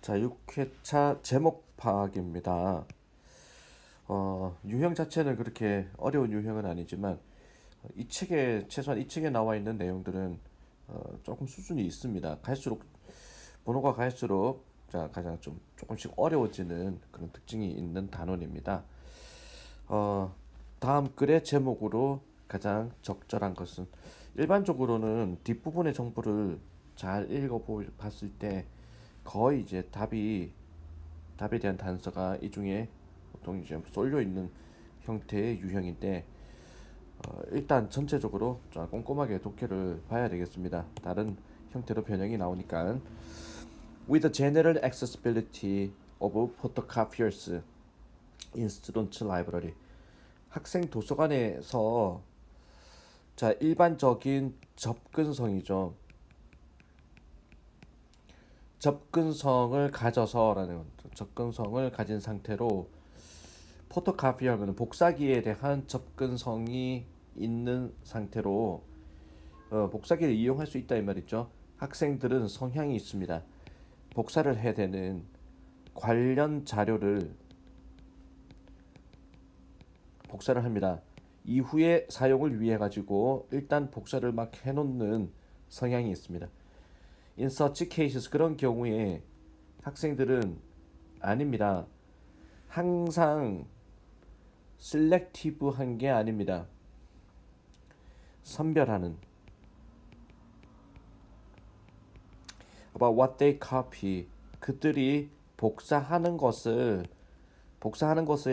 자, 6회차 제목 파악입니다. 유형 자체는 그렇게 어려운 유형은 아니지만 이 책에 최소한 이 책에 나와 있는 내용들은 조금 수준이 있습니다. 갈수록 번호가 갈수록 자 가장 좀 조금씩 어려워지는 그런 특징이 있는 단원입니다. 어, 다음 글의 제목으로 가장 적절한 것은 일반적으로는 뒷부분의 정보를 잘 읽어봤을 때 거의 이제 답에 대한 단서가 이 중에 보통 이제 쏠려 있는 형태의 유형인데 일단 전체적으로 좀 꼼꼼하게 독해를 봐야 되겠습니다. 다른 형태로 변형이 나오니까 with the general accessibility of photocopiers in student library 학생 도서관에서 자 일반적인 접근성이죠. 접근성을 가져서라는 접근성을 가진 상태로 포토카피 하면 복사기에 대한 접근성이 있는 상태로 복사기를 이용할 수 있다 이 말이죠. 학생들은 성향이 있습니다. 복사를 해야 되는 관련 자료를 복사를 합니다. 이후에 사용을 위해 가지고 일단 복사를 막 해놓는 성향이 있습니다. In such cases 그런 경우에 학생들은 아닙니다. 항상 selective한 게 아닙니다. 선별하는 about what they copy 그들이 복사하는 것에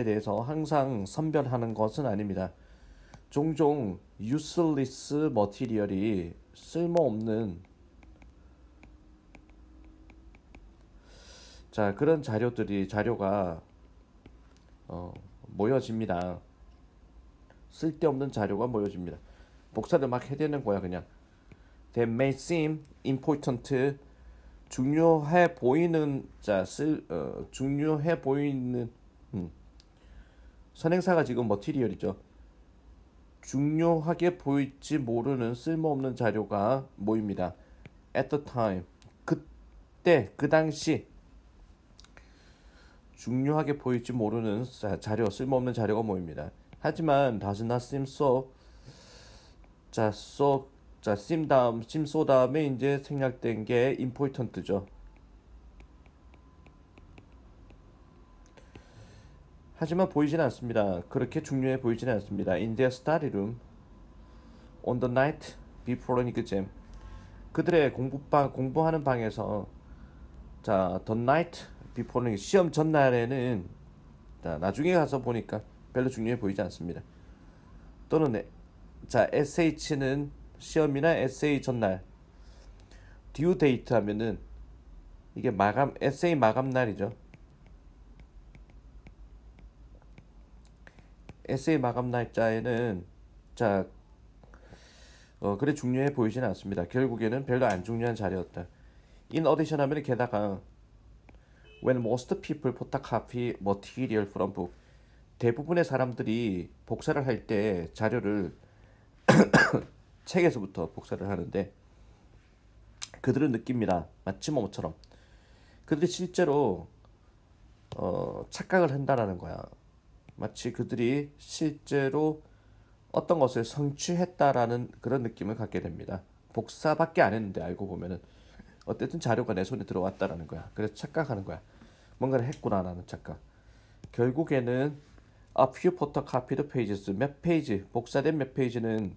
대해서 항상 선별하는 것은 아닙니다. 종종 useless material이 쓸모없는 자 그런 자료가 모여집니다. 쓸데없는 자료가 모여집니다. 복사를 막 해대는 거야 그냥. That may seem important 중요해 보이는 중요해 보이는 선행사가 지금 머티리얼이죠. 중요하게 보일지 모르는 쓸모없는 자료가 모입니다. At the time 그때 그 당시 중요하게 보일지 모르는 쓸모없는 자료가 모입니다. 하지만 does not seem so seem so 다음에 이제 생략된 게 important죠. 하지만 보이지는 않습니다. 그렇게 중요해 보이지는 않습니다. In their study room on the night before an exam 그들의 공부하는 방에서 자 the night before 시험 전날에는 자 나중에 가서 보니까 별로 중요해 보이지 않습니다. 또는 자 SH는 시험이나 에세이 전날 due date 하면은 이게 에세이 마감 날이죠. 에세이 마감 날짜에는 자 그래 중요해 보이지는 않습니다. 결국에는 별로 안 중요한 자리였다. In addition 하면 게다가 when most people photocopy material from book 대부분의 사람들이 복사를 할 때 자료를 책에서부터 복사를 하는데 그들은 느낍니다. 마치 뭐처럼 그들이 실제로 착각을 한다라는 거야. 마치 그들이 실제로 어떤 것을 성취했다라는 그런 느낌을 갖게 됩니다. 복사밖에 안 했는데 알고 보면은 어쨌든 자료가 내 손에 들어왔다라는 거야. 그래서 착각하는 거야. 뭔가를 했구나라는 착각. 결국에는 a few photocopied pages 몇 페이지 복사된 몇 페이지는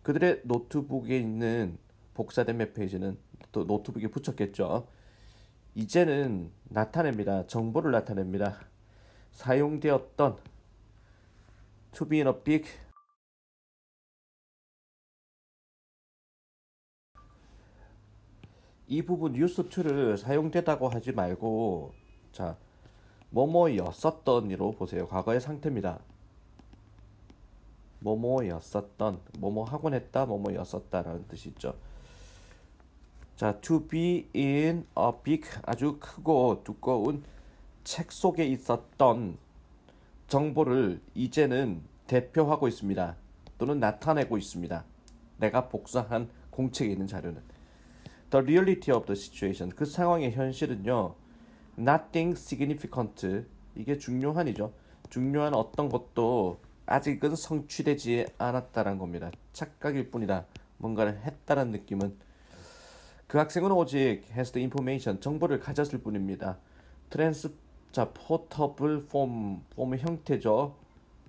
그들의 노트북에 있는 복사된 몇 페이지는 또 노트북에 붙였겠죠. 이제는 나타냅니다. 정보를 나타냅니다. 사용되었던 to be in a big 이 부분 used to를 사용되다고 하지 말고 자 뭐뭐였었던이로 보세요. 과거의 상태입니다. 뭐뭐였었던 뭐뭐 하곤 했다 뭐뭐였었다라는 뜻이 있죠. 자 to be in a big 아주 크고 두꺼운 책 속에 있었던 정보를 이제는 대표하고 있습니다. 또는 나타내고 있습니다. 내가 복사한 공책에 있는 자료는 The reality of the situation 그 상황의 현실은요 nothing significant. 이게 중요한이죠. 중요한 어떤 것도 아직은 성취되지 않았다는 겁니다. 착각일 뿐이다. 뭔가를 했다는 느낌은. 그 학생은 오직 has the information, 정보를 가졌을 뿐입니다. 트랜스, 자, 포터블 폼의 형태죠.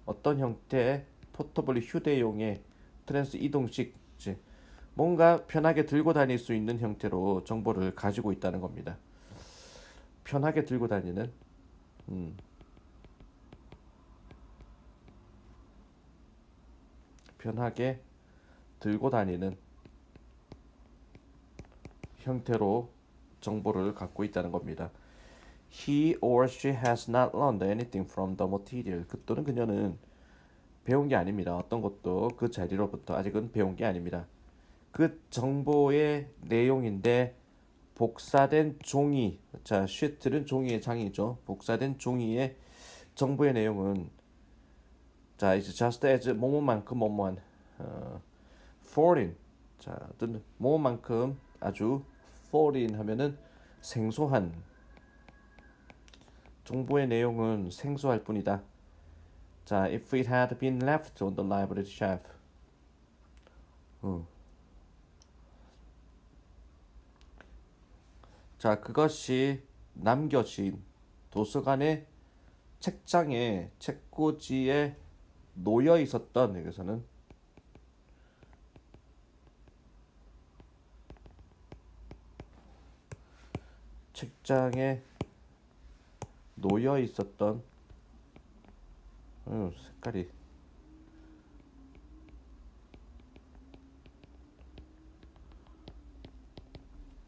어떤 형태? 포터블 휴대용의 트랜스 이동식, 뭔가 편하게 들고 다닐 수 있는 형태로 정보를 가지고 있다는 겁니다. 편하게 들고 다니는, 편하게 들고 다니는 형태로 정보를 갖고 있다는 겁니다. He or she has not learned anything from the material. 그 또는 그녀는 배운 게 아닙니다. 어떤 것도 그 자리로부터 아직은 배운 게 아닙니다. 그 정보의 내용인데 복사된 종이, 자, sheet는 종이의 장이죠. 복사된 종이의 정보의 내용은, 자, 이제 just as 뭐뭐만큼 뭐뭐한, foreign, 자, 어떤 뭐뭐만큼 아주 foreign 하면은 생소한, 정보의 내용은 생소할 뿐이다. 자, if it had been left on the library shelf. 자, 그것이 남겨진 도서관의 책장에, 책꽂이에 놓여 있었던, 여기서는 책장에 놓여 있었던, 색깔이,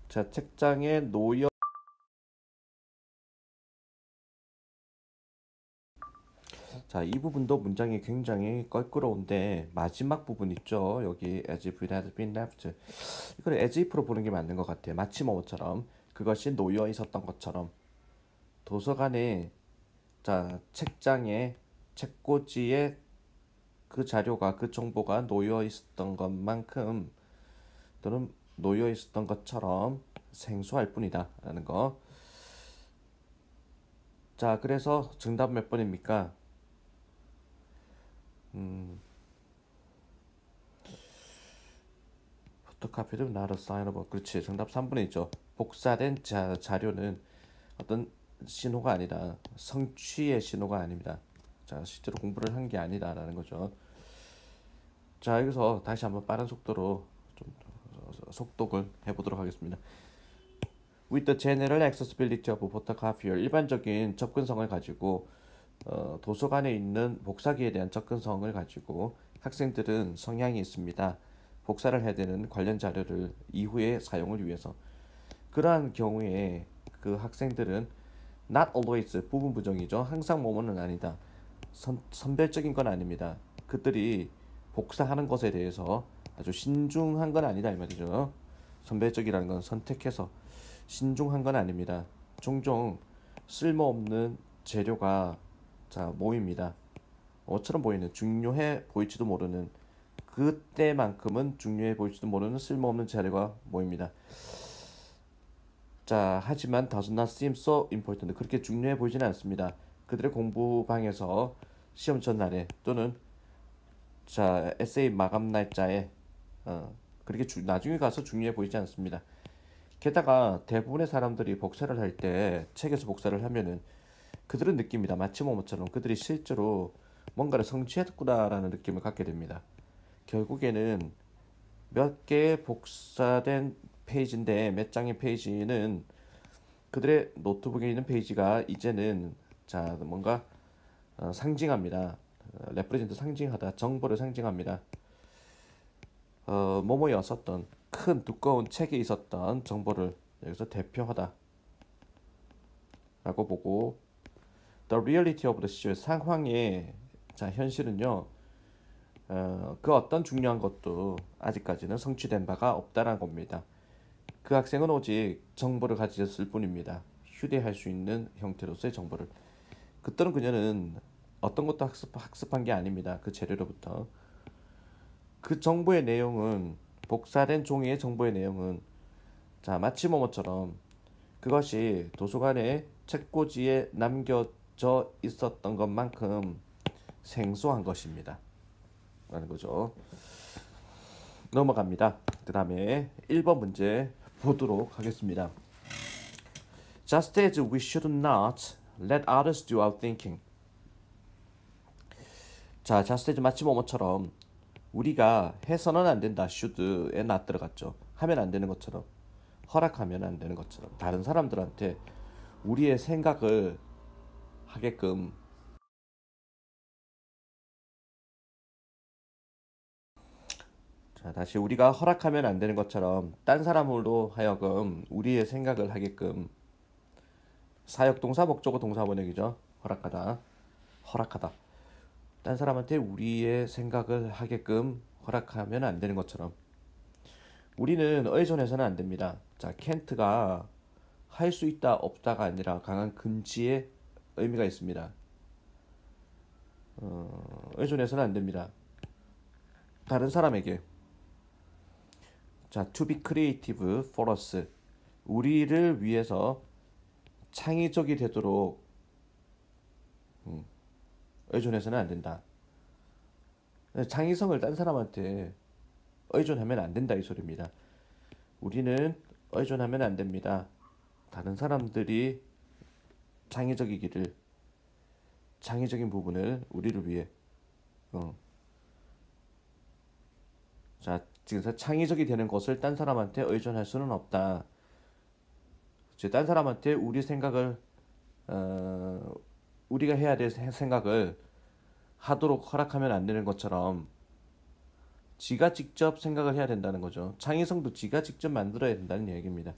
자, 책장에 놓여. 자, 이 부분도 문장이 굉장히 껄끄러운데 마지막 부분 있죠. 여기 as if it had been left. 이걸 as if로 보는 게 맞는 것 같아요. 마치 뭐처럼, 그것이 놓여 있었던 것처럼. 도서관에, 자, 책장에, 책꽂이에 그 자료가, 그 정보가 놓여 있었던 것만큼 또는 놓여 있었던 것처럼 생소할 뿐이다 라는 거. 자, 그래서 정답 몇 번입니까? 포토카피도 not assignable. 그렇지. 정답 3번에 있죠. 복사된 자료는 어떤 신호가 아니라 성취의 신호가 아닙니다. 자, 실제로 공부를 한 게 아니다라는 거죠. 자, 여기서 다시 한번 빠른 속도로 좀 속독을 해보도록 하겠습니다. With the general accessibility of photocopier, 일반적인 접근성을 가지고 도서관에 있는 복사기에 대한 접근성을 가지고 학생들은 성향이 있습니다. 복사를 해야 되는 관련 자료를 이후에 사용을 위해서. 그러한 경우에 그 학생들은 not always, 부분 부정이죠. 항상 뭐뭐는 아니다. 선별적인 건 아닙니다. 그들이 복사하는 것에 대해서 아주 신중한 건 아니다 이 말이죠. 선별적이라는 건 선택해서 신중한 건 아닙니다. 종종 쓸모없는 재료가, 자, 모입니다. 뭐처럼 보이는, 중요해 보일지도 모르는, 그때만큼은 중요해 보일지도 모르는 쓸모없는 자료가 모입니다. 자, 하지만 does not seem so important. 그렇게 중요해 보이지는 않습니다. 그들의 공부방에서 시험 전날에 또는, 자, 에세이 마감 날짜에 그렇게 나중에 가서 중요해 보이지 않습니다. 게다가 대부분의 사람들이 복사를 할 때, 책에서 복사를 하면은 그들은 느낍니다. 마치 뭐처럼 그들이 실제로 뭔가를 성취했구나라는 느낌을 갖게 됩니다. 결국에는 몇 개의 복사된 페이지인데 몇 장의 페이지는, 그들의 노트북에 있는 페이지가 이제는, 자, 뭔가 상징합니다. 레프레젠트, 상징하다, 정보를 상징합니다. 뭐뭐였었던 큰 두꺼운 책에 있었던 정보를 여기서 대표하다 라고 보고, The reality of the situation, 상황의, 자, 현실은요, 그 어떤 중요한 것도 아직까지는 성취된 바가 없다는 겁니다. 그 학생은 오직 정보를 가졌을 뿐입니다. 휴대할 수 있는 형태로서의 정보를. 그때는 그녀는 어떤 것도 학습한 게 아닙니다. 그 재료로부터. 그 정보의 내용은, 복사된 종이의 정보의 내용은, 자, 마치 뭐뭐처럼 그것이 도서관의 책꽂이에 남겨져 있었던 것만큼 생소한 것입니다. 라는 거죠. 넘어갑니다. 그 다음에 1번 문제 보도록 하겠습니다. Just as we should not let others do our thinking. 자, just as 마치 뭐뭐처럼 우리가 해서는 안 된다. should에 not 들어갔죠. 하면 안 되는 것처럼, 허락하면 안 되는 것처럼 다른 사람들한테 우리의 생각을 하게끔 자, 다시 우리가 허락하면 안 되는 것처럼 딴 사람으로 하여금 우리의 생각을 하게끔 사역동사 목적어 동사 번역이죠. 허락하다. 허락하다. 딴 사람한테 우리의 생각을 하게끔 허락하면 안 되는 것처럼 우리는 의존해서는 안 됩니다. 자, can't가 할 수 있다 없다가 아니라 강한 금지의 의미가 있습니다. 의존해서는 안 됩니다. 다른 사람에게 자, to be creative for us 우리를 위해서 창의적이 되도록 의존해서는 안 된다. 창의성을 딴 사람한테 의존하면 안 된다 이 소리입니다. 우리는 의존하면 안 됩니다. 다른 사람들이 창의적이기를 창의적인 부분을 우리를 위해 자, 지금 창의적이 되는 것을 딴 사람한테 의존할 수는 없다. 딴 사람한테 우리 생각을 우리가 해야 될 생각을 하도록 허락하면 안 되는 것처럼 지가 직접 생각을 해야 된다는 거죠. 창의성도 지가 직접 만들어야 된다는 얘기입니다.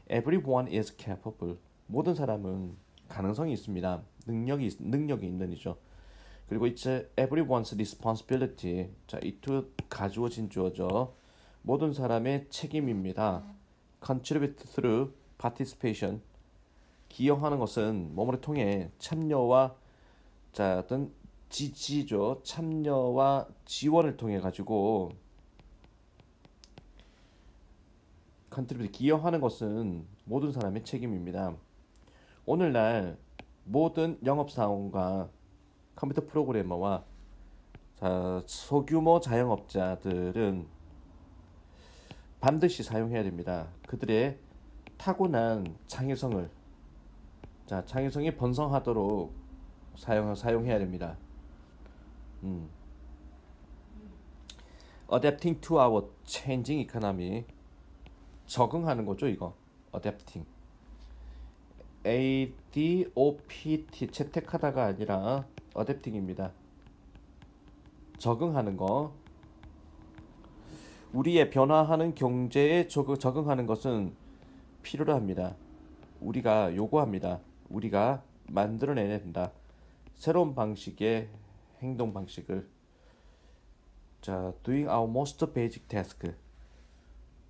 Everyone is capable. 모든 사람은 가능성이 있습니다. 능력이 있는 이죠. 그리고 이제 everyone's responsibility. 자, 이 두 가주어진 주어죠. 모든 사람의 책임입니다. contribute through participation. 기여하는 것은 뭐뭐를 통해 참여와 자, 어떤 지지죠. 참여와 지원을 통해 가지고 컨트리뷰트 기여하는 것은 모든 사람의 책임입니다. 오늘날 모든 영업사원과 컴퓨터 프로그래머와 자, 소규모 자영업자들은 반드시 사용해야 됩니다. 그들의 타고난 창의성을 자, 창의성이 번성하도록 사용해야 됩니다. Adapting to our changing economy. 적응하는 거죠, 이거. Adapting. ADOPT 채택하다가 아니라 Adapting입니다. 적응하는 거. 우리의 변화하는 경제에 적응하는 것은 필요로 합니다. 우리가 요구합니다. 우리가 만들어내야 된다. 새로운 방식의 행동 방식을 자, doing our most basic task.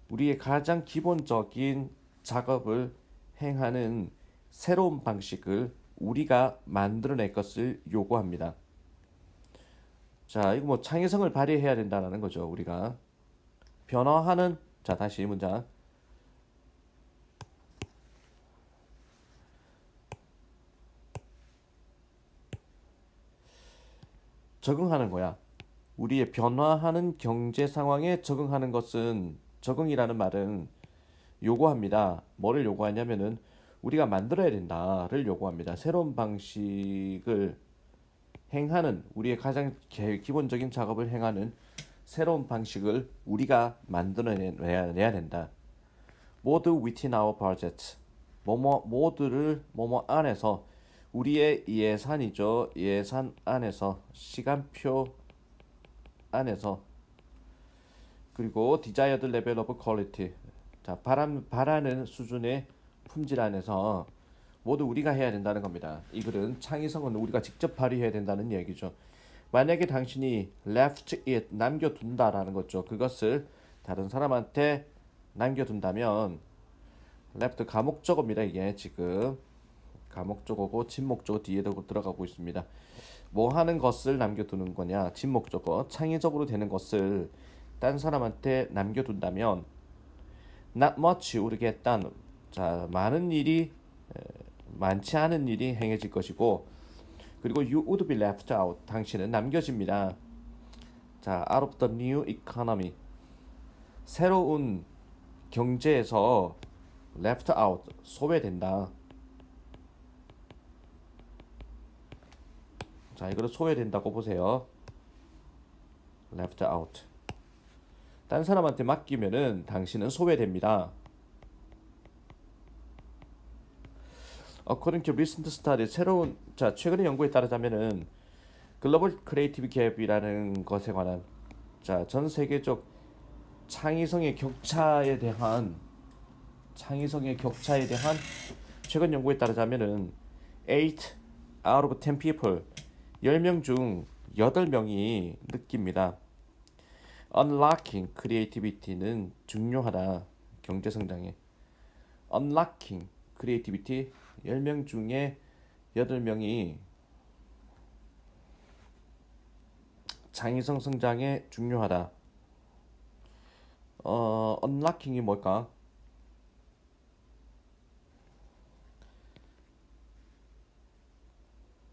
우리의 가장 기본적인 작업을 행하는 새로운 방식을 우리가 만들어낼 것을 요구합니다. 자, 이거 뭐 창의성을 발휘해야 된다는 거죠. 우리가 변화하는 자, 다시 이 문장. 적응하는 거야. 우리의 변화하는 경제 상황에 적응하는 것은 적응이라는 말은 요구합니다. 뭐를 요구하냐면은 우리가 만들어야 된다를 요구합니다. 새로운 방식을 행하는 우리의 가장 기본적인 작업을 행하는 새로운 방식을 우리가 만들어내야 된다. 모두 within our budget. 모두를 뭐뭐 안에서 우리의 예산이죠. 예산 안에서 시간표 안에서 그리고 desired level of quality. 자, 바라는 수준의 품질 안에서 모두 우리가 해야 된다는 겁니다. 이 글은 창의성은 우리가 직접 발휘해야 된다는 얘기죠. 만약에 당신이 left it 남겨둔다라는 거죠. 그것을 다른 사람한테 남겨둔다면 left 가목적어입니다. 이게 지금 가목적어고 진목적어 뒤에도 들어가고 있습니다. 뭐 하는 것을 남겨두는 거냐? 진목적어 창의적으로 되는 것을 딴 사람한테 남겨둔다면 not much 모르겠다. 자, 많지 않은 일이 행해질 것이고, 그리고 you would be left out. 당신은 남겨집니다. 자, out of the new economy. 새로운 경제에서 left out, 소외된다. 자, 이거를 소외된다고 보세요. left out. 딴 사람한테 맡기면은 당신은 소외됩니다. According to recent study, 최근의 연구에 따르자면은 글로벌 크리에이티브 갭이라는 것에 관한 전 세계적 창의성의 격차에 대한 최근 연구에 따르자면은 8 out of 10 people 10명 중 8명이 느낍니다. Unlocking creativity는 중요하다. 경제 성장에. Unlocking creativity 10명 중에 8명이 창의성 성장에 중요하다. Unlocking이 뭘까?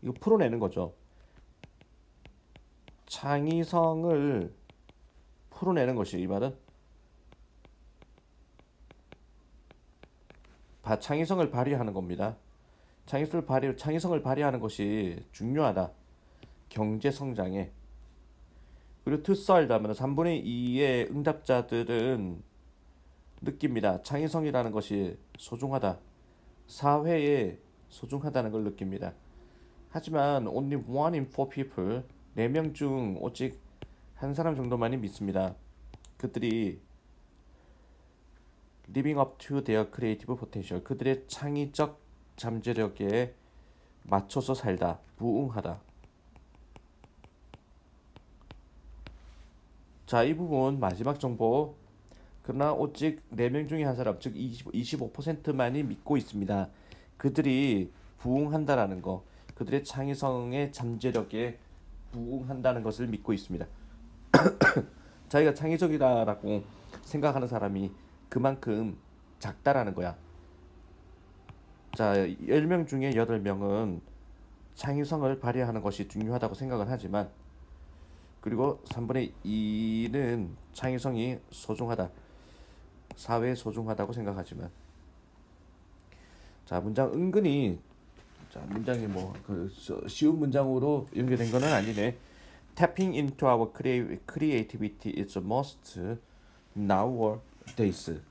이거 풀어내는 거죠. 창의성을 풀어내는 것이 이 말은 창의성을 발휘하는 겁니다. 창의성을 발휘하는 것이 중요하다. 경제 성장에. 그리고 투썰다면 3분의 2의 응답자들은 느낍니다. 창의성이라는 것이 소중하다. 사회에 소중하다는 걸 느낍니다. 하지만 only 1 in 4 people 4명 중 오직 한 사람 정도만이 믿습니다. 그들이 living up to their creative potential. 그들의 창의적 잠재력에 맞춰서 살다. 부응하다. 자, 이 부분 마지막 정보. 그러나 오직 4명 중에 한 사람, 즉 25%만이 믿고 있습니다. 그들이 부응한다라는 거. 그들의 창의성의 잠재력에 부응한다는 것을 믿고 있습니다. 자기가 창의적이다라고 생각하는 사람이 그만큼 작다라는 거야. 자, 10명 중에 8명은 창의성을 발휘하는 것이 중요하다고 생각을 하지만, 그리고 3분의 2는 창의성이 소중하다. 사회에 소중하다고 생각하지만. 자, 문장 은근히 문장이 쉬운 문장으로 연결된 거는 아니네. Tapping into our creativity is a must nowadays.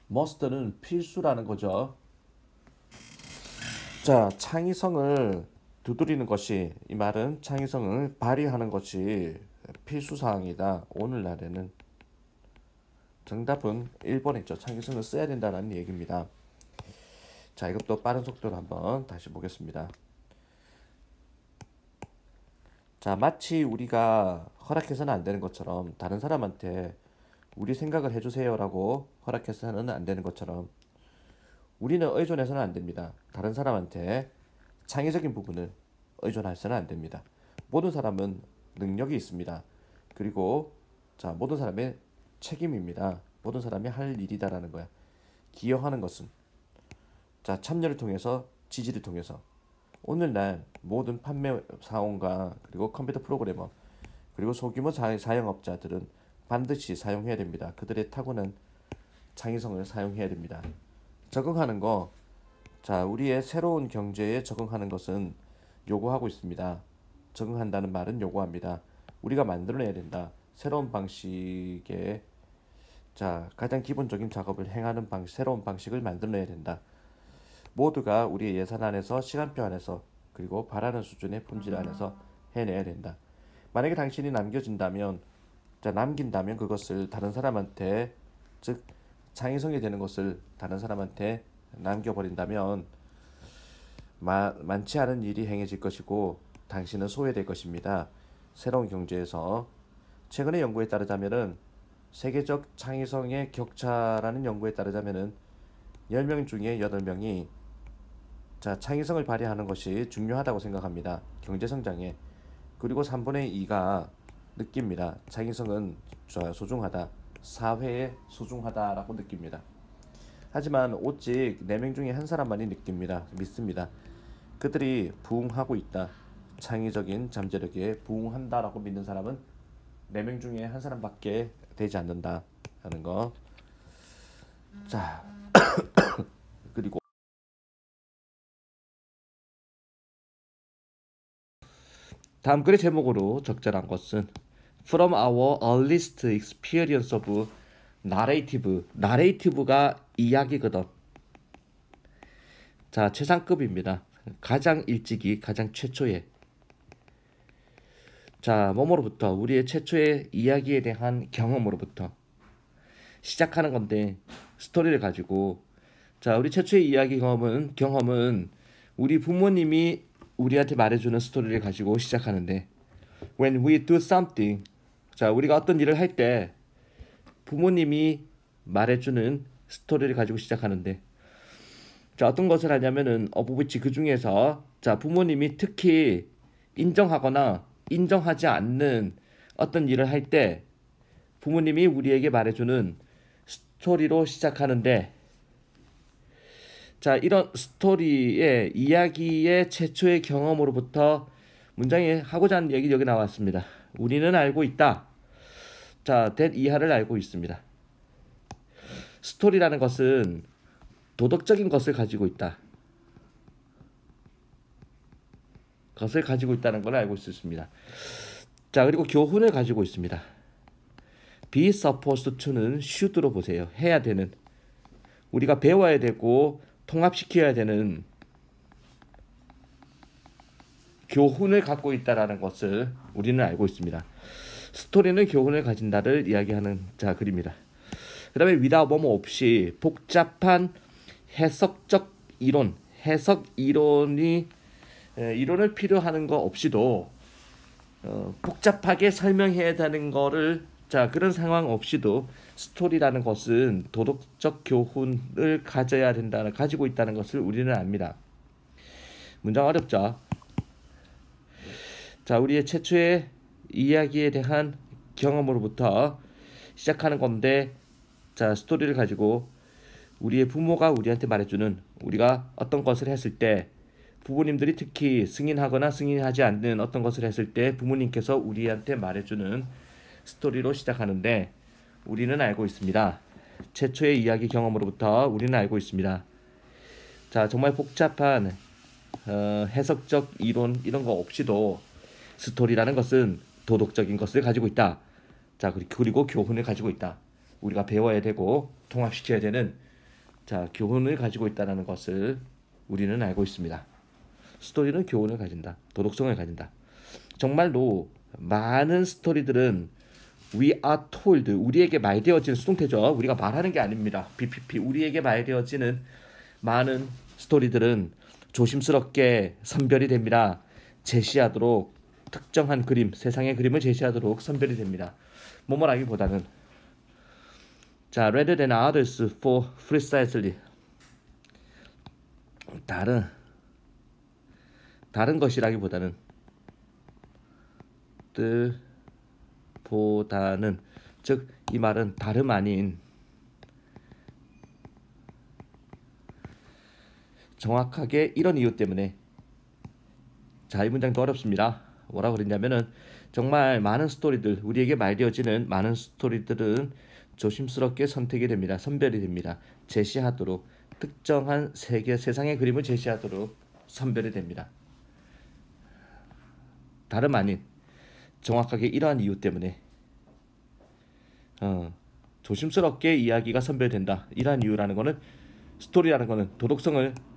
must는 필수라는 거죠. 자, 창의성을 두드리는 것이, 이 말은 창의성을 발휘하는 것이 필수사항이다. 오늘날에는. 정답은 1번이죠. 창의성을 써야 된다는 얘기입니다. 자, 이것도 빠른 속도로 한번 다시 보겠습니다. 자, 마치 우리가 허락해서는 안 되는 것처럼, 다른 사람한테 우리 생각을 해주세요라고 허락해서는 안 되는 것처럼, 우리는 의존해서는 안 됩니다. 다른 사람한테 창의적인 부분을 의존해서는 안 됩니다. 모든 사람은 능력이 있습니다. 그리고 모든 사람의 책임입니다. 모든 사람이 할 일이다라는 거야. 기여하는 것은 참여를 통해서, 지지를 통해서. 오늘날 모든 판매 사원과 그리고 컴퓨터 프로그래머 그리고 소규모 자영업자들은 반드시 사용해야 됩니다. 그들의 타고난 창의성을 사용해야 됩니다. 적응하는 거, 우리의 새로운 경제에 적응하는 것은 요구하고 있습니다. 적응한다는 말은 요구합니다. 우리가 만들어내야 된다. 새로운 방식의 가장 기본적인 작업을 행하는 새로운 방식을 만들어내야 된다. 모두가 우리의 예산 안에서, 시간표 안에서, 그리고 바라는 수준의 품질 안에서 해내야 된다. 만약에 당신이 남긴다면 그것을 다른 사람한테, 즉 창의성이 되는 것을 다른 사람한테 남겨버린다면 많지 않은 일이 행해질 것이고 당신은 소외될 것입니다. 새로운 경제에서. 최근의 연구에 따르자면은 세계적 창의성의 격차라는 연구에 따르자면은 10명 중에 8명이 창의성을 발휘하는 것이 중요하다고 생각합니다. 경제 성장에. 그리고 3분의 2가 느낍니다. 창의성은 소중하다. 사회에 소중하다라고 느낍니다. 하지만 오직 4명 중에 한 사람만이 믿습니다. 그들이 부응하고 있다. 창의적인 잠재력에 부응한다라고 믿는 사람은 4명 중에 한 사람밖에 되지 않는다 하는 거. 자, 그리고 다음 글의 제목으로 적절한 것은 From our earliest experience of narrative. narrative가 이야기거든. 자, 최상급입니다. 가장 일찍이, 가장 최초의. 자, 뭐뭐로부터 우리의 최초의 이야기에 대한 경험으로부터 시작하는 건데 스토리를 가지고 자, 우리 최초의 이야기 경험은 우리 부모님이 우리한테 말해주는 스토리를 가지고 시작하는데 when we do something 자, 우리가 어떤 일을 할 때 부모님이 말해주는 스토리를 가지고 시작하는데 자, 어떤 것을 하냐면은 어부부치 그 중에서 자, 부모님이 특히 인정하거나 인정하지 않는 어떤 일을 할 때 부모님이 우리에게 말해주는 스토리로 시작하는데 자, 이런 스토리의 이야기의 최초의 경험으로부터 문장이 하고자 하는 얘기 여기 나왔습니다. 우리는 알고 있다. 자, that 이하를 알고 있습니다. 스토리라는 것은 도덕적인 것을 가지고 있다. 것을 가지고 있다는 걸 알고 있습니다. 자, 그리고 교훈을 가지고 있습니다. be supposed to는 should로 보세요. 해야 되는. 우리가 배워야 되고 통합시켜야 되는 교훈을 갖고 있다라는 것을 우리는 알고 있습니다. 스토리는 교훈을 가진다를 이야기하는 자 글입니다. 그 다음에 without 뭐뭐 없이 복잡한 해석적 이론, 해석 이론을 필요하는 거 없이도 복잡하게 설명해야 되는 거를 자 그런 상황 없이도 스토리라는 것은 도덕적 교훈을 가지고 있다는 것을 우리는 압니다. 문장 어렵죠? 자, 우리의 최초의 이야기에 대한 경험으로부터 시작하는 건데 자, 스토리를 가지고 우리의 부모가 우리한테 말해주는 우리가 어떤 것을 했을 때 부모님들이 특히 승인하거나 승인하지 않는 어떤 것을 했을 때 부모님께서 우리한테 말해주는 스토리로 시작하는데 우리는 알고 있습니다. 최초의 이야기 경험으로부터 우리는 알고 있습니다. 자, 정말 복잡한 해석적 이론 이런 거 없이도 스토리라는 것은 도덕적인 것을 가지고 있다. 자, 그리고 교훈을 가지고 있다. 우리가 배워야 되고 통합시켜야 되는 자, 교훈을 가지고 있다는 것을 우리는 알고 있습니다. 스토리는 교훈을 가진다. 도덕성을 가진다. 정말로 많은 스토리들은 we are told 우리에게 말되어지는 수동태죠. 우리가 말하는 게 아닙니다. BPP 우리에게 말되어지는 많은 스토리들은 조심스럽게 선별이 됩니다. 제시하도록 특정한 그림, 세상의 그림을 제시하도록 선별이 됩니다. 뭐뭐라기보다는 자, rather than others for precisely 다른 것이라기보다는 즉 이 말은 다름 아닌 정확하게 이런 이유 때문에 자, 이 문장도 어렵습니다. 뭐라고 그랬냐면은 정말 많은 스토리들 우리에게 말되어지는 많은 스토리들은 조심스럽게 선택이 됩니다. 선별이 됩니다. 제시하도록 특정한 세상의 그림을 제시하도록 선별이 됩니다. 다름 아닌 정확하게 이러한 이유 때문에 조심스럽게 이야기가 선별된다. 이러한 이유라는 거는 스토리라는 거는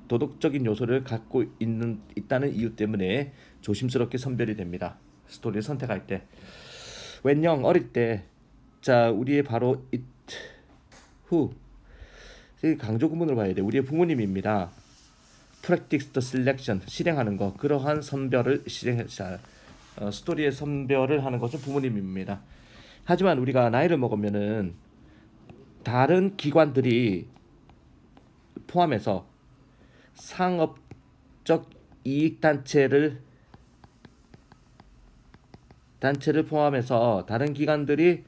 도덕적인 요소를 갖고 있다는 이유 때문에 조심스럽게 선별이 됩니다. 스토리를 선택할 때. when young 어릴 때 자, 우리의 바로 who 강조 구문을 봐야 돼. 우리의 부모님입니다. practice the selection 실행하는 거 그러한 선별을 스토리의 선별을 하는 것은 부모님입니다. 하지만 우리가 나이를 먹으면은 다른 기관들이 포함해서 상업적 이익 단체를 포함해서 다른 기관들이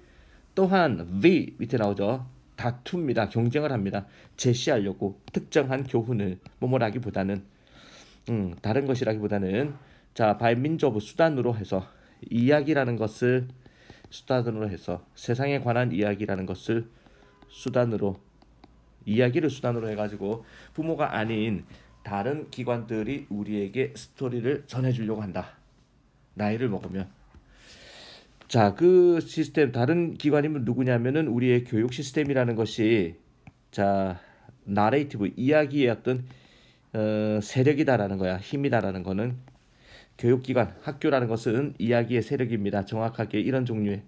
또한 V 밑에 나오죠. 다투입니다. 경쟁을 합니다. 제시하려고 특정한 교훈을 뭐뭐라기보다는 다른 것이라기보다는 자 by means of 수단으로 해서 이야기라는 것을 수단으로 해서 세상에 관한 이야기라는 것을 수단으로 이야기를 수단으로 해가지고 부모가 아닌 다른 기관들이 우리에게 스토리를 전해주려고 한다. 나이를 먹으면 자, 그 시스템 다른 기관이면 누구냐면은 우리의 교육 시스템이라는 것이 자, 나레이티브 이야기의 어떤 세력이다라는 거야. 힘이다라는 거는 교육기관, 학교라는 것은 이야기의 세력입니다. 정확하게 이런 종류의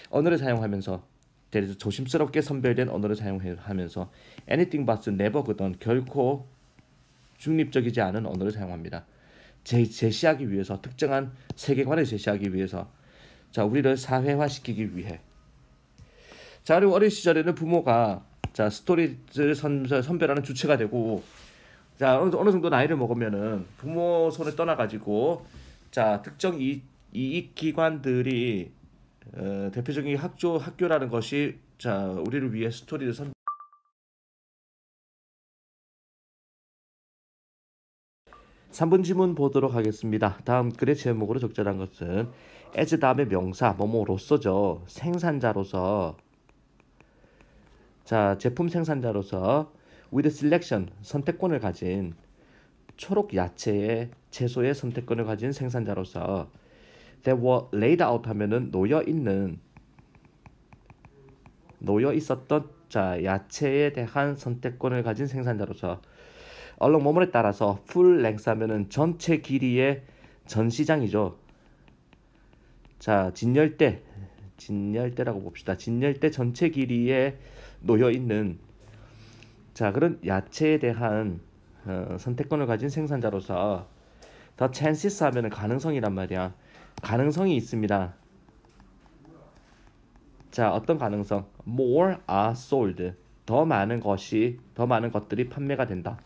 언어를 사용하면서 그래서 조심스럽게 선별된 언어를 사용하면서 anything but never거든 결코 중립적이지 않은 언어를 사용합니다. 제시하기 위해서 특정한 세계관을 제시하기 위해서 자 우리를 사회화시키기 위해 자 그리고 어린 시절에는 부모가 자 스토리를 선별하는 주체가 되고 자 어느 정도 나이를 먹으면은 부모 손을 떠나가지고 자 특정 이익기관들이 대표적인 학교라는 것이 자 우리를 위해 스토리를 3번 지문 보도록 하겠습니다. 다음 글의 제목으로 적절한 것은 as 다음에 명사 뭐뭐로서죠. 생산자로서 자 제품 생산자로서 with selection 선택권을 가진 초록 야채의 채소의 선택권을 가진 생산자로서 that were laid out 하면은 놓여 있었던 자 야채에 대한 선택권을 가진 생산자로서 얼렁 뭐뭐에 따라서 풀 랭스 하면은 전체 길이의 전 시장이죠. 자 진열대라고 봅시다. 진열대 전체 길이에 놓여 있는 자 그런 야채에 대한 선택권을 가진 생산자로서 더 chances 하면은 가능성이란 말이야. 가능성이 있습니다. 자 어떤 가능성? More are sold. 더 많은 것들이 판매가 된다.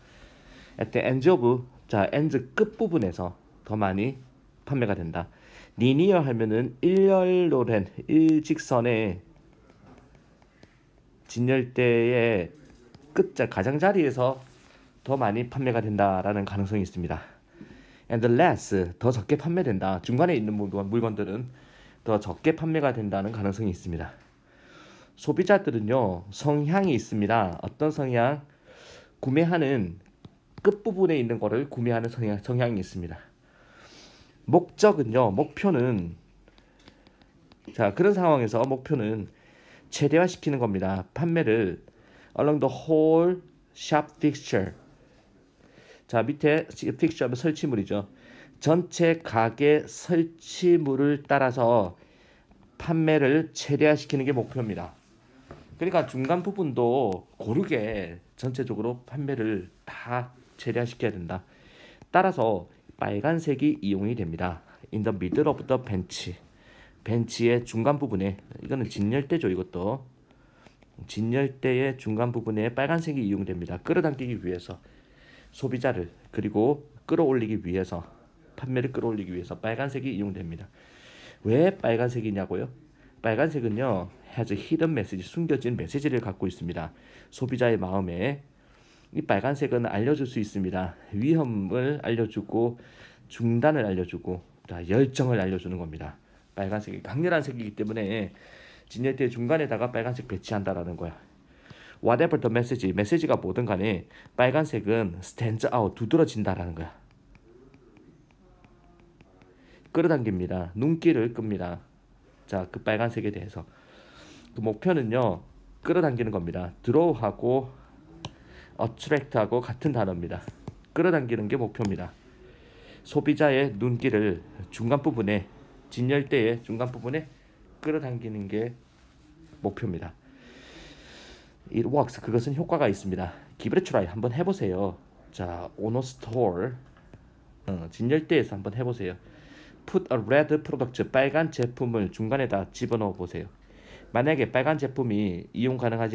At the end of 자 end 끝 부분에서 더 많이 판매가 된다. linear 하면은 일렬로 된 일직선의 진열대의 끝자 가장자리에서 더 많이 판매가 된다라는 가능성이 있습니다. And less 더 적게 판매된다. 중간에 있는 물건들은 더 적게 판매가 된다는 가능성이 있습니다. 소비자들은요 성향이 있습니다. 어떤 성향? 구매하는 끝부분에 있는 거를 구매하는 성향이 있습니다. 목표는 자 그런 상황에서 목표는 최대화시키는 겁니다. 판매를 along the whole shop fixture 자 밑에 fixture는 설치물이죠. 전체 가게 설치물을 따라서 판매를 최대화시키는 게 목표입니다. 그러니까 중간 부분도 고르게 전체적으로 판매를 다 최대화시켜야 된다. 따라서 빨간색이 이용이 됩니다. In the middle of the bench. 벤치의 중간 부분에 이거는 진열대죠. 이것도 진열대의 중간 부분에 빨간색이 이용됩니다. 끌어당기기 위해서 소비자를 그리고 끌어올리기 위해서 판매를 끌어올리기 위해서 빨간색이 이용됩니다. 왜 빨간색이냐고요? 빨간색은요 has hidden message 숨겨진 메시지를 갖고 있습니다. 소비자의 마음에 이 빨간색은 알려줄 수 있습니다. 위험을 알려주고 중단을 알려주고 열정을 알려주는 겁니다. 빨간색이 강렬한 색이기 때문에 진열대 중간에다가 빨간색 배치한다라는 거야. Whatever the message, 메시지가 뭐든 간에 빨간색은 stands out, 두드러진다라는 거야. 끌어당깁니다. 눈길을 끕니다. 자, 그 빨간색에 대해서 그 목표는요 끌어당기는 겁니다. draw하고 attract하고 같은 단어입니다. 끌어당기는 게 목표입니다. 소비자의 눈길을 중간 부분에 진열대의 중간 부분에 끌어당기는 게 목표입니다. It works. 그것은 효과가 있습니다. Give it a try. 한번 해보세요. 자, on a store 진열대에서 한번 해보세요. Put a red product. 빨간 제품을 중간에다 집어넣어 보세요. 만약에 빨간 제품이 이용 가능한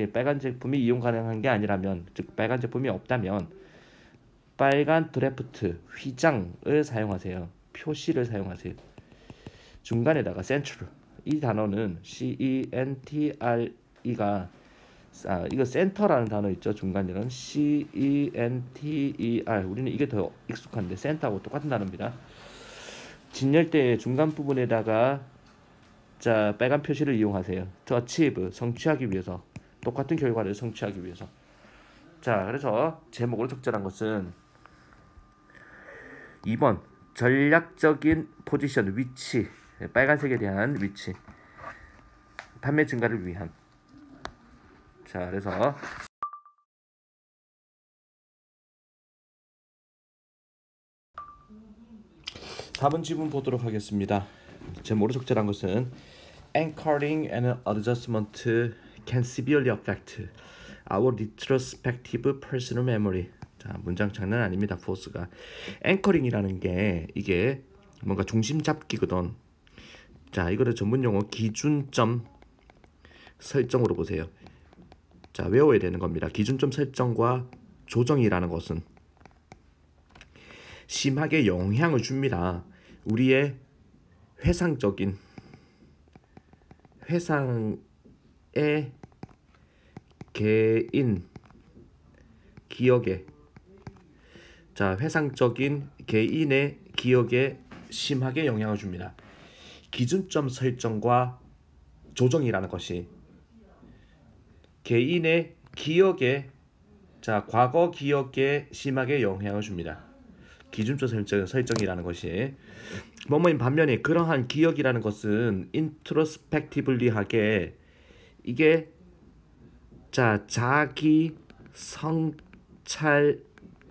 게 아니라면 즉 빨간 제품이 없다면 빨간 드래프트 휘장을 사용하세요. 표시를 사용하세요. 중간에다가 central 이 단어는 CENTRE가 이거 센터라는 단어 있죠. 중간에는 CENTER. 우리는 이게 더 익숙한데 센터하고 똑같은 단어입니다. 진열대의 중간 부분에다가 자 빨간 표시를 이용하세요. To achieve 성취하기 위해서 똑같은 결과를 성취하기 위해서. 자 그래서 제목으로 적절한 것은 2번 전략적인 포지션 위치 빨간색에 대한 위치 판매 증가를 위한. 자 그래서 4번 지문 보도록 하겠습니다. 제목으로 적절한 것은 Anchoring and adjustment can severely affect our retrospective personal memory. 자 문장 장난 아닙니다. 포스가 앵커링이라는 게 이게 뭔가 중심 잡기거든. 자 이거를 전문 용어 기준점 설정으로 보세요. 자 외워야 되는 겁니다. 기준점 설정과 조정이라는 것은 심하게 영향을 줍니다. 우리의 회상의 개인 기억에 자 회상적인 개인의 기억에 심하게 영향을 줍니다. 기준점 설정과 조정이라는 것이 개인의 기억에 자 과거 기억에 심하게 영향을 줍니다. 기준점 설정이라는 것이 뭐뭐인 반면에 그러한 기억이라는 것은 인트로스펙티블리하게 이게 자 자기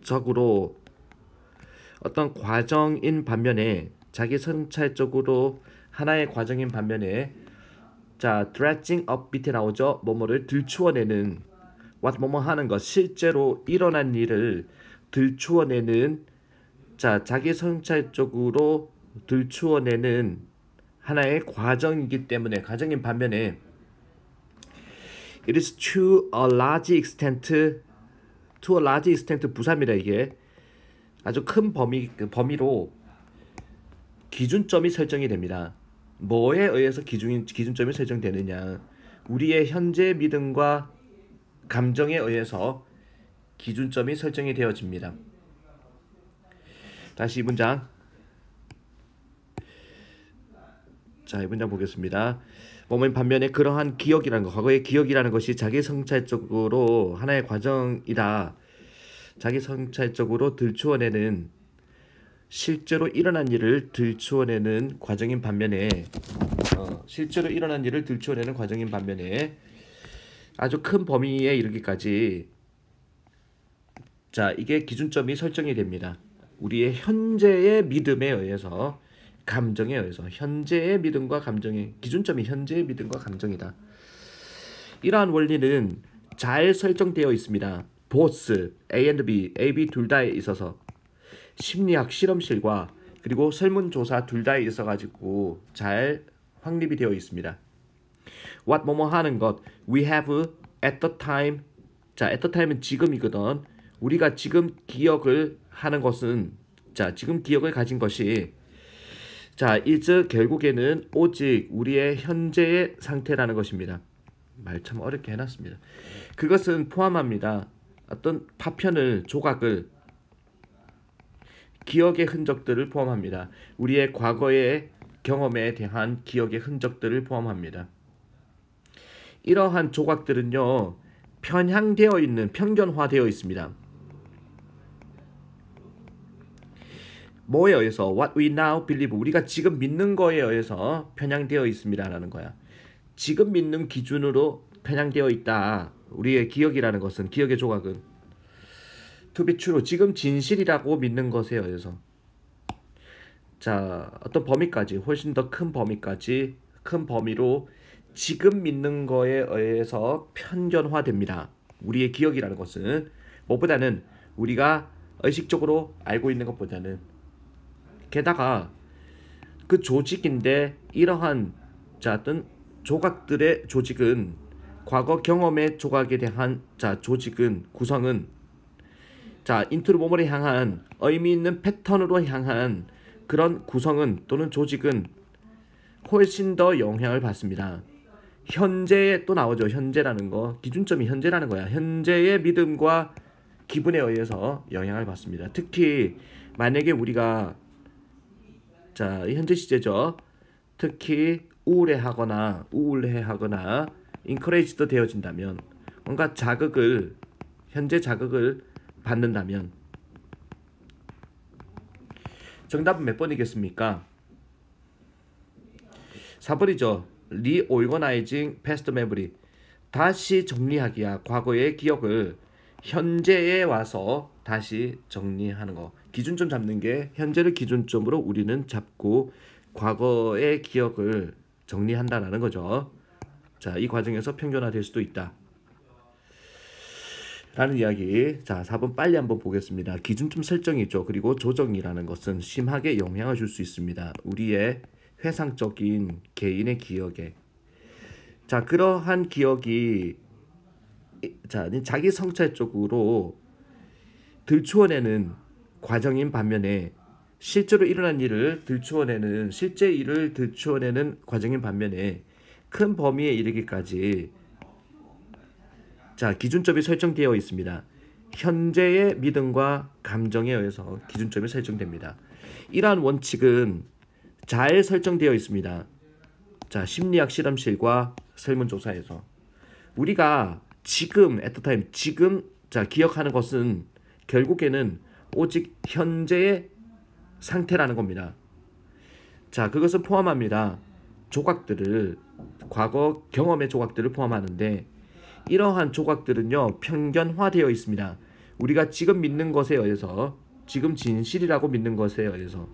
성찰적으로 어떤 과정인 반면에 자기 성찰적으로 하나의 과정인 반면에 자 dredging up 밑에 나오죠. 뭐뭐를 들추어내는 what 뭐뭐 하는 것 실제로 일어난 일을 들추어내는 자 자기 성찰적으로 들추어내는 하나의 과정이기 때문에 과정인 반면에 it is to a large extent 부사입니다. 이게 아주 큰 범위로 기준점이 설정이 됩니다. 뭐에 의해서 기준점이 설정되느냐 우리의 현재 믿음과 감정에 의해서 기준점이 설정이 되어집니다. 다시 이 문장. 자, 이 문장 보겠습니다. 뭐뭐인 반면에 그러한 기억이라는 것, 과거의 기억이라는 것이 자기 성찰적으로 하나의 과정이다. 자기 성찰적으로 들추어내는 실제로 일어난 일을 들추어내는 과정인 반면에 아주 큰 범위에 이르기까지 자 이게 기준점이 설정이 됩니다. 우리의 현재의 믿음에 의해서 감정에 의해서 현재의 믿음과 감정의 기준점이 현재의 믿음과 감정이다. 이러한 원리는 잘 설정되어 있습니다. both A and B, A, B 둘 다에 있어서 심리학 실험실과 그리고 설문조사 둘 다에 있어가지고 잘 확립이 되어 있습니다. what 뭐뭐 하는 것 we have at the time 자 at the time은 지금이거든. 우리가 지금 기억을 하는 것은 자 지금 기억을 가진 것이 자 is 결국에는 오직 우리의 현재의 상태라는 것입니다. 말 참 어렵게 해놨습니다. 그것은 포함합니다. 어떤 파편을 조각을 기억의 흔적들을 포함합니다. 우리의 과거의 경험에 대한 기억의 흔적들을 포함합니다. 이러한 조각들은요 편향되어 있는 편견화되어 있습니다. 뭐에 의해서 what we now believe 우리가 지금 믿는 거에 의해서 편향되어 있습니다라는 거야. 지금 믿는 기준으로 편향되어 있다. 우리의 기억이라는 것은 기억의 조각은 to be true 지금 진실이라고 믿는 것에 의해서 자 어떤 범위까지 훨씬 더 큰 범위까지 큰 범위로 지금 믿는 거에 의해서 편견화됩니다. 우리의 기억이라는 것은 뭐보다는 우리가 의식적으로 알고 있는 것보다는 게다가 그 조직인데 이러한 자 어떤 조각들의 조직은 과거 경험의 조각에 대한 자 조직은 구성은 자 인트로 모모를 향한 의미 있는 패턴으로 향한 그런 구성은 또는 조직은 훨씬 더 영향을 받습니다. 현재에 또 나오죠. 현재라는 거. 기준점이 현재라는 거야. 현재의 믿음과 기분에 의해서 영향을 받습니다. 특히 만약에 우리가 자, 현재 시제죠. 특히 우울해하거나 encouraged 되어진다면 뭔가 현재 자극을 받는다면 정답은 몇 번이겠습니까? 4번이죠. reorganizing past memory. 다시 정리하기야. 과거의 기억을 현재에 와서 다시 정리하는 거. 기준점 잡는 게 현재를 기준점으로 우리는 잡고 과거의 기억을 정리한다라는 거죠. 자, 이 과정에서 편견화될 수도 있다. 라는 이야기. 자, 4번 빨리 한번 보겠습니다. 기준점 설정이 있죠. 그리고 조정이라는 것은 심하게 영향을 줄 수 있습니다. 우리의 회상적인 개인의 기억에. 자, 그러한 기억이 자기 성찰 쪽으로 들추어내는 과정인 반면에 실제로 일어난 일을 실제 일을 들추어내는 과정인 반면에 큰 범위에 이르기까지 자, 기준점이 설정되어 있습니다. 현재의 믿음과 감정에 의해서 기준점이 설정됩니다. 이러한 원칙은 잘 설정되어 있습니다. 자, 심리학 실험실과 설문조사에서 우리가 지금 at the time 지금 기억하는 것은 결국에는 오직 현재의 상태라는 겁니다. 자, 그것은 포함합니다. 과거 경험의 조각들을 포함하는데 이러한 조각들은요 편견화되어 있습니다. 우리가 지금 믿는 것에 의해서 지금 진실이라고 믿는 것에 의해서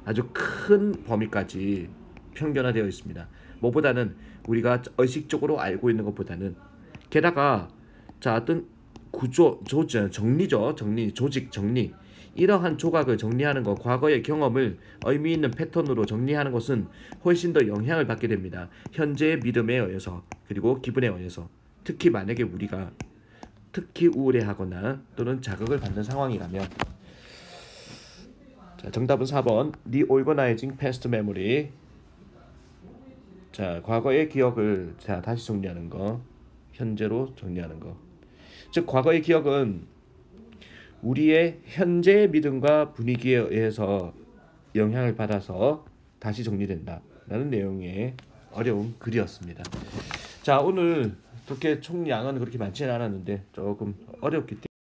아주 큰 범위까지 편견화되어 있습니다. 뭐보다는 우리가 의식적으로 알고 있는 것보다는 게다가 어떤 조직 정리 이러한 조각을 정리하는 것, 과거의 경험을 의미 있는 패턴으로 정리하는 것은 훨씬 더 영향을 받게 됩니다. 현재의 믿음에 의해서 그리고 기분에 의해서. 특히 만약에 우리가 우울해하거나 또는 자극을 받는 상황이라면 자, 정답은 4번 reorganizing past memory. 자, 과거의 기억을 다시 정리하는 거, 현재로 정리하는 거. 즉 과거의 기억은 우리의 현재의 믿음과 분위기에 의해서 영향을 받아서 다시 정리된다 라는 내용의 어려운 글이었습니다. 자, 오늘 그렇게 총량은 그렇게 많지는 않았는데 조금 어렵기 때문에